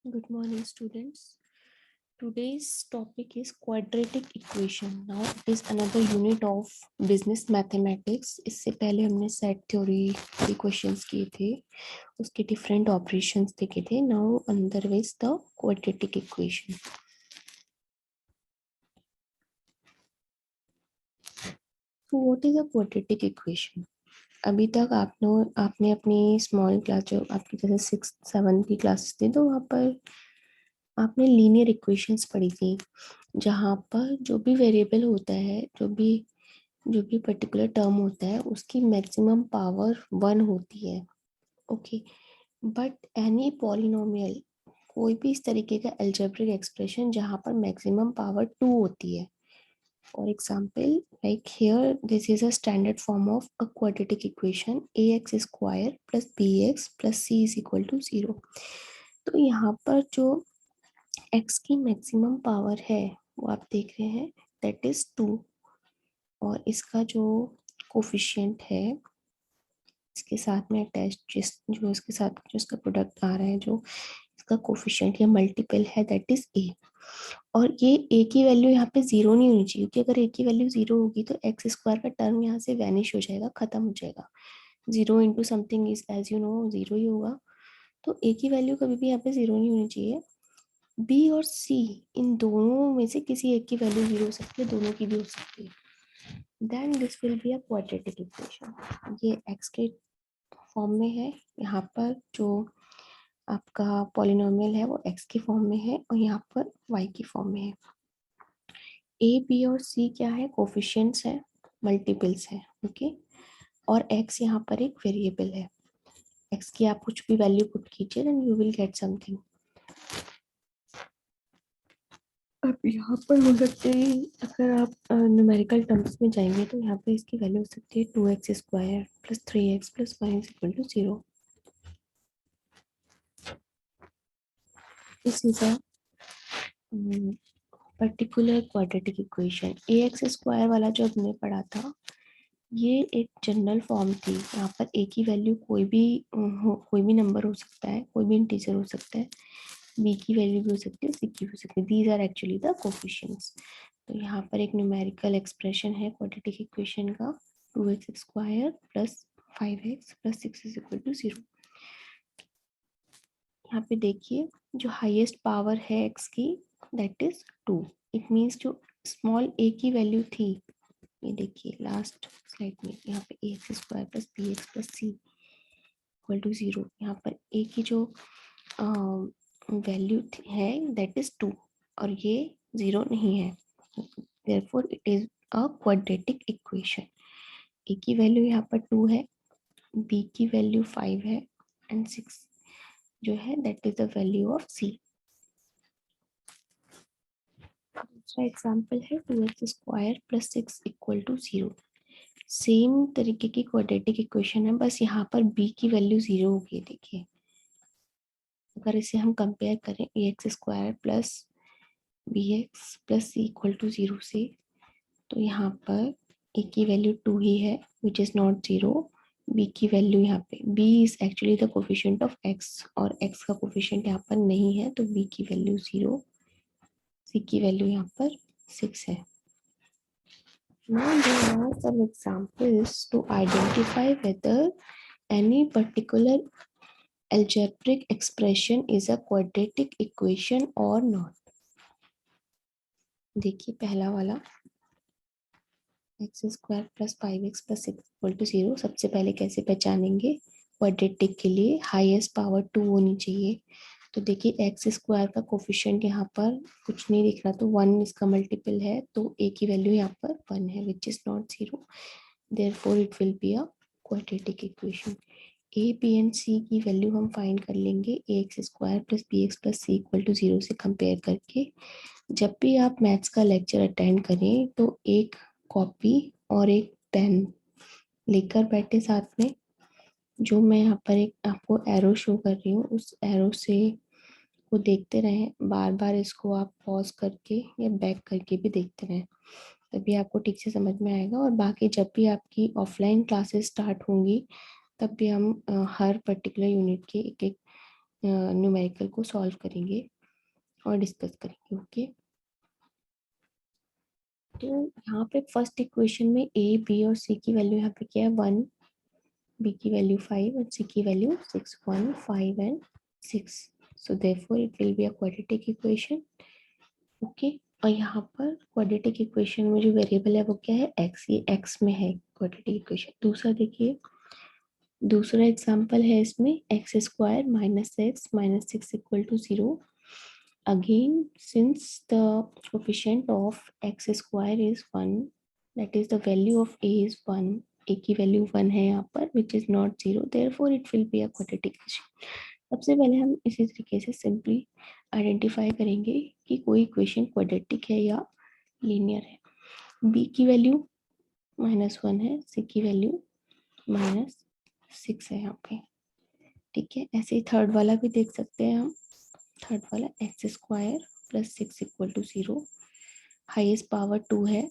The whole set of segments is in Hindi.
Good morning, students. Today's topic is quadratic equation. Now it is another unit of business mathematics. इससे पहले हमने सेट थ्योरी के क्वेश्चंस किए थे, उसके डिफरेंट ऑपरेशंस देखे थे. Now another is the quadratic equation. So what is a quadratic equation? अभी तक आपने अपनी स्मॉल क्लास जो आपकी जैसे 6th 7th की क्लासेस थी, तो वहाँ पर आपने लीनियर इक्वेशंस पढ़ी थी, जहाँ पर जो भी वेरिएबल होता है, जो भी पर्टिकुलर टर्म होता है, उसकी मैक्सिमम पावर 1 होती है. ओके, बट एनी पॉलिनोमियल, कोई भी इस तरीके का अलजेब्रिक एक्सप्रेशन जहाँ पर मैक्सिमम पावर 2 होती है. For example, like here, this is a standard form of a quadratic equation ax square plus bx plus c is equal to 0. तो यहाँ पर जो x की मैक्सिमम पावर है वो आप देख रहे हैं, दैट इज 2. और इसका जो कोफिशिएंट है इसके साथ में अटैच, जो इसके साथ जो इसका प्रोडक्ट आ रहा है, जो इसका कोफिशिएंट या मल्टीपल है, दैट इज a. और ये a की वैल्यू यहाँ पे 0 नहीं होनी चाहिए, क्योंकि अगर a की वैल्यू 0 होगी तो एक्स स्क्वायर का टर्म यहाँ से वैनिश हो जाएगा, खत्म हो जाएगा. 0 into something is as you know 0 ही होगा. तो a की वैल्यू कभी भी यहाँ पे 0 नहीं होनी चाहिए. b और c, इन दोनों में से किसी एक की वैल्यू 0 हो सकती है, दोनों की भी हो सकती है. Then this will be a quadratic equation. ये x के फॉर्म में है, यहाँ पर जो आपका पॉलिनोमियल है वो x की फॉर्म में है, और यहाँ पर y की फॉर्म में है. ए बी और सी क्या है, कोफिशिएंट्स है, मल्टीपल्स है. ओके, और x यहाँ पर एक वेरिएबल है. x की आप कुछ भी वैल्यू पुट कीजिए, then you will get something. अब यहाँ पर हो सकते हैं, अगर आप न्यूमेरिकल टर्म्स में जाएंगे तो यहाँ पे इसकी वैल्यू हो सकती है 2x square plus 3x plus 1 is equal to 0. This is a particular quadratic equation. A x square वाला जो हमने पढ़ा था, ये एक जनरल फॉर्म थी. यहाँ पर ए की वैल्यू कोई भी नंबर हो सकता है, कोई भी इंटीजर हो सकता है, बी की वैल्यू भी हो सकती है, सी की भी हो सकती है. These are actually the coefficients. तो यहाँ पर एक न्यूमेरिकल एक्सप्रेशन है क्वाड्रेटिक इक्वेशन का, 2x square plus 5x plus 6 is equal to 0. यहाँ पे देखिए, जो हाईएस्ट पावर है x की, दैट इज 2. इट मीन्स जो स्मॉल a की वैल्यू थी, ये देखिए लास्ट स्लाइड में, यहाँ पे a x square plus b x plus c equal to 0. यहाँ पर ए की जो वैल्यू है दैट इज 2, और ये 0 नहीं है. Therefore it is a quadratic equation. A की वैल्यू यहाँ पर 2 है, बी की वैल्यू 5 है, एंड 6 जो है that is the value of c. दूसरा एग्जाम्पल है 2x square plus 6 equal to 0. Same तरीके की क्वाड्रेटिक इक्वेशन है, बस यहाँ पर b की वैल्यू 0 होगी. देखिए, अगर इसे हम कंपेयर करें a x square plus b x plus c equal to 0 से, तो यहाँ पर ए की वैल्यू 2 ही है, विच इज़ नॉट 0. बी की वैल्यू यहाँ पे, b is actually the coefficient of x, और x का कोफिशिएंट यहाँ पर नहीं है, तो b की वैल्यू 0, c की वैल्यू यहाँ पर 6 है. Now there are some examples to identify whether any particular algebraic expression is a quadratic equation or not. देखिए पहला वाला, x square plus 5x plus 6 equal to 0. सबसे पहले कैसे पहचानेंगे? क्वाड्रेटिक के लिए हाईएस्ट पावर 2 होनी चाहिए. तो देखिए एक्स स्क्वायर का कोफिशिएंट यहाँ पर कुछ नहीं दिख रहा, तो 1 इसका मल्टीपल है, तो a की वैल्यू यहाँ पर 1 है, which is not 0. Therefore it will be a quadratic equation. A b and सी की वैल्यू हम फाइंड कर लेंगे a x square plus b x plus c equal to 0 से कंपेयर करके. जब भी आप मैथ्स का लेक्चर अटेंड करें तो एक कॉपी और एक पेन लेकर बैठे साथ में. जो मैं यहाँ पर एक आपको एरो शो कर रही हूँ, उस एरो से वो देखते रहें, बार बार इसको आप पॉज करके या बैक करके भी देखते रहें, तभी आपको ठीक से समझ में आएगा. और बाकी जब भी आपकी ऑफलाइन क्लासेस स्टार्ट होंगी, तब भी हम हर पर्टिकुलर यूनिट के एक एक न्यूमेरिकल को सॉल्व करेंगे और डिस्कस करेंगे। ओके, तो यहाँ पे फर्स्ट इक्वेशन में ए बी और सी की वैल्यू यहाँ पे क्या है 1, बी की वैल्यू 5 और सी की value 6, 1 5 and 6। So therefore it will be a quadratic equation. Okay, और यहाँ पर क्वाड्रेटिक इक्वेशन में जो वेरिएबल है वो क्या है एक्स, ये एक्स में है क्वाड्रेटिक इक्वेशन। दूसरा देखिए, दूसरा एग्जांपल है इसमें x square minus six equal to 0। Again, since the coefficient of x square is 1, that is the value of a is 1, a की वैल्यू 1 है यहाँ पर, which is not 0, therefore it will be a quadratic equation। सबसे पहले हम इसी तरीके से सिंपली आइडेंटिफाई करेंगे कि कोई इक्वेशन क्वाड्रेटिक है या लीनियर है। b की वैल्यू -1 है, c की वैल्यू -6 है यहाँ पे। ठीक है, ऐसे ही थर्ड वाला भी देख सकते हैं हम। थर्ड वाला x square plus 6 equal to 0, highest power 2 है।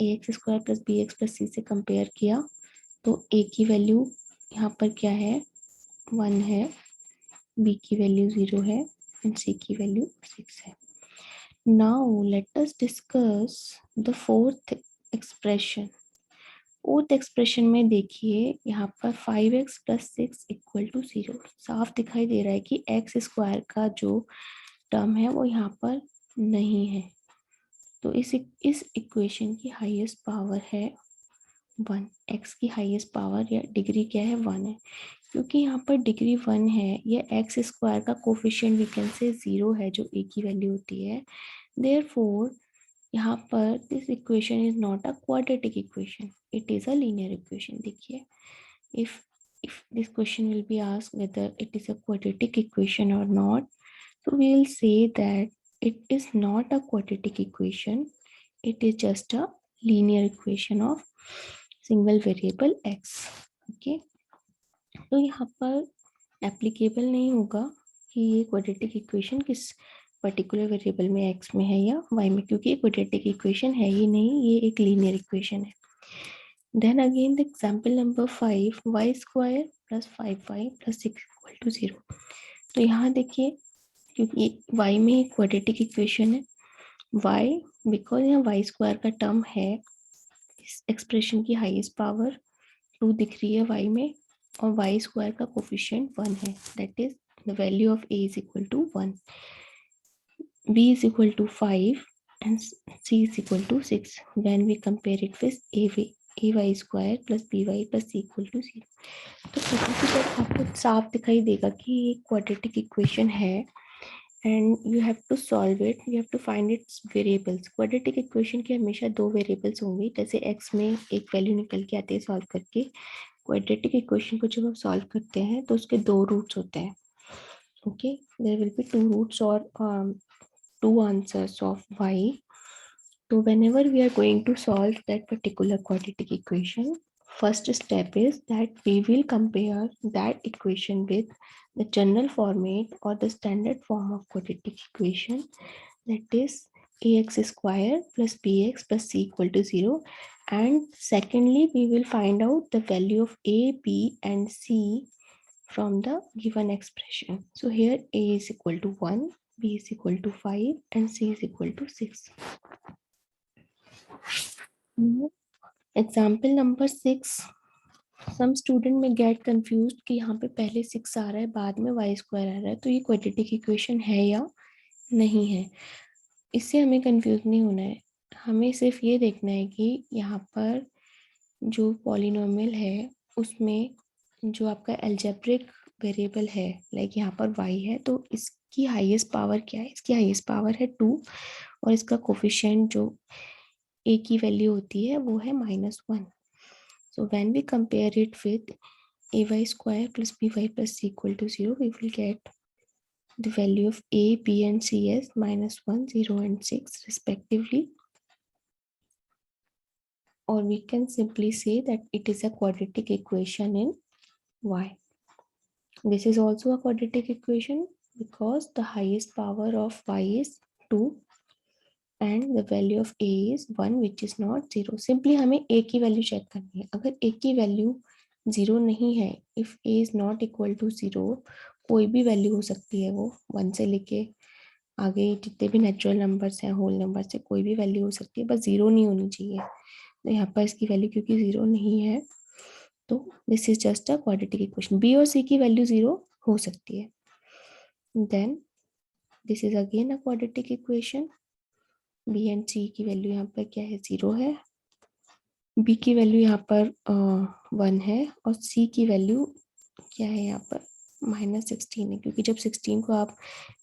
A x square plus b x plus c से कंपेयर किया तो ए की वैल्यू यहाँ पर क्या है 1 है, बी की वैल्यू 0 है एंड सी की वैल्यू 6 है। Now let us discuss the fourth expression. Fourth expression में देखिए यहाँ पर 5x प्लस 6 इक्वल टू 0, साफ दिखाई दे रहा है कि एक्स स्क्वायर का जो टर्म है वो यहाँ पर नहीं है। तो इस इक्वेशन की हाईएस्ट पावर है 1, एक्स की हाईएस्ट पावर या डिग्री क्या है 1 है। क्योंकि यहाँ पर डिग्री 1 है, ये एक्स स्क्वायर का कोफिशिएंट वी कैन से 0 है जो ए की वैल्यू होती है। देयरफॉर यहाँ पर this equation is not a quadratic equation, it is a linear equation. देखिए, if this question will be asked whether it is a quadratic equation or not, so we will say that it is not a quadratic equation, it is just a linear equation of single variable x। okay, तो यहाँ पर एप्लीकेबल नहीं होगा कि ये क्वाड्रेटिक इक्वेशन किस पर्टिकुलर वेरिएबल में x में है या y में, क्योंकि क्वाड्रेटिक इक्वेशन है ही नहीं, ये एक लीनियर इक्वेशन है। Then again the example number 5, y square plus 5y plus 6 equal to 0। तो यहाँ देखिए, क्योंकि y में एक क्वाड्रेटिक इक्वेशन है, y बिकॉज यहाँ y स्क्वायर का टर्म है, इस एक्सप्रेशन की हाईएस्ट पावर 2 दिख रही है y में और y स्क्वायर का कोफिशिएंट 1 है, that is the value of a is equal to 1, b is equal to 5 and c is equal to 6 when we compare it with ay square plus by plus c equal to 0। तो किसी की तरफ आपको साफ दिखाई देगा कि ये क्वाड्रेटिक इक्वेशन है and you have to solve it, you have to find its variables. Quadratic equation के हमेशा 2 वेरिएबल्स होंगे, जैसे एक्स में एक वैल्यू निकल के आती है सॉल्व करके। क्वाड्रेटिक इक्वेशन को जब आप सॉल्व करते हैं तो उसके 2 रूट्स होते हैं। Okay, there will be 2 roots और 2 answers of y। So whenever we are going to solve that particular quadratic equation, first step is that we will compare that equation with the general format or the standard form of quadratic equation, that is ax square plus bx plus c equal to 0। And secondly, we will find out the value of a, b and c from the given expression. So here a is equal to 1, b is equal to 5 and c is equal to 6। Example number 6, some student may get confused कि यहाँ पे पहले 6 आ रहा है बाद में y स्क्वायर आ रहा है, तो ये क्वाड्रेटिक इक्वेशन है या नहीं है। इससे हमें कंफ्यूज नहीं होना है, हमें सिर्फ ये देखना है कि यहाँ पर जो पॉलिनोमियल है उसमें जो आपका एल्जेब्रिक वेरिएबल है, लाइक यहाँ पर y है, तो इसकी हाईएस्ट पावर क्या है, इसकी हाईएस्ट पावर है 2 और इसका कोफिशिएंट जो a की वैल्यू होती है वो है -1। So when we compare it with ay square plus by plus c equal to 0, we will get the value of a, b and c as -1, 0 and 6 respectively. Or we can simply say that it is a quadratic equation in y. This is also a quadratic equation because the highest power of y is 2 and the value of a is 1 which is not 0। Simply हमें a की वैल्यू चेक करनी है, अगर a की वैल्यू 0 नहीं है, if a is not equal to 0 कोई भी वैल्यू हो सकती है, वो 1 से लेके आगे जितने भी नेचुरल नंबर्स हैं, होल नंबर से कोई भी वैल्यू हो सकती है, बस जीरो नहीं होनी चाहिए। तो यहाँ पर इसकी वैल्यू क्योंकि जीरो नहीं है, तो this is just a quadratic equation. B और सी की वैल्यू जीरो हो सकती है। Then this is again a quadratic equation. B and सी की वैल्यू यहाँ पर क्या है, जीरो है। बी की वैल्यू यहाँ पर 1 है और सी की वैल्यू क्या है यहाँ पर -16 है, क्योंकि जब 16 को आप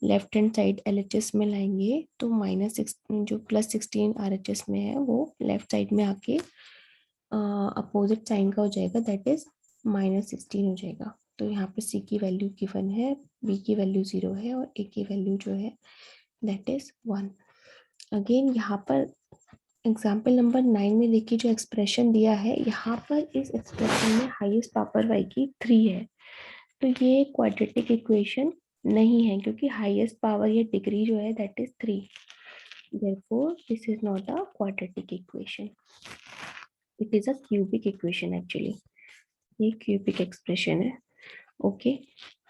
लेफ्ट हैंड साइड LHS में लाएंगे तो -16 जो +16 RHS में है वो लेफ्ट साइड में आके अपोजिट साइन का हो जाएगा, दैट इज -16 हो जाएगा। तो यहाँ पे सी की वैल्यू गिवन है, बी की वैल्यू 0 है और ए की वैल्यू जो है दैट इज 1। अगेन यहाँ पर एग्जाम्पल नंबर 9 में देखिए जो एक्सप्रेशन दिया है, यहाँ पर इस एक्सप्रेशन में हाईएस्ट पावर y की 3 है, तो ये क्वाड्रेटिक इक्वेशन नहीं है क्योंकि हाईएस्ट पावर या डिग्री जो है that is 3। therefore this is not a quadratic equation, it is a cubic equation actually। ये क्यूबिक एक्सप्रेशन है। ओके,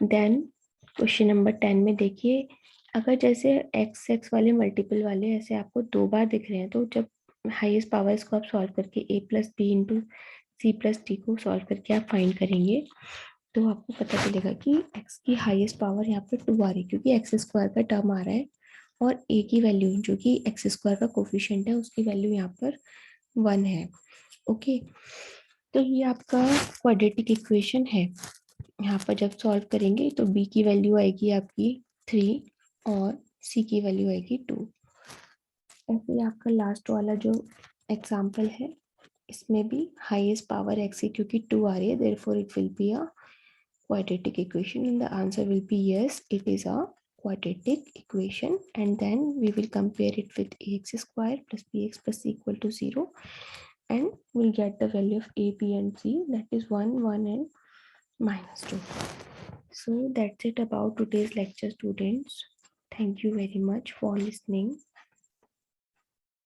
देन क्वेश्चन नंबर 10 में देखिए, अगर जैसे एक्स एक्स वाले मल्टीपल वाले ऐसे आपको 2 बार दिख रहे हैं, तो जब हाईएस्ट पावर इसको आप सॉल्व करके a plus b into c plus d को सॉल्व करके आप फाइंड करेंगे, तो आपको पता चलेगा कि x की हाईएस्ट पावर यहाँ पे 2 आ रही है क्योंकि एक्स स्क्वायर का टर्म आ रहा है, और a की वैल्यू जो कि एक्स स्क्वायर का कोफिशिएंट है उसकी वैल्यू यहाँ पर 1 है। ओके, तो ये आपका क्वाड्रेटिक इक्वेशन है। यहाँ पर जब सॉल्व करेंगे तो b की वैल्यू आएगी आपकी 3 और c की वैल्यू आएगी 2। ऐसे ही आपका लास्ट वाला जो एग्जाम्पल है, इसमें भी हाईएस्ट पावर x है क्योंकि 2 आ रही है, therefore it will be a quadratic equation and the answer will be yes, it is a quadratic equation, and then we will compare it with ax square plus bx plus c equal to 0 and we'll get the value of a, b and c, that is 1 1 and -2. So that's it about today's lecture, students. Thank you very much for listening.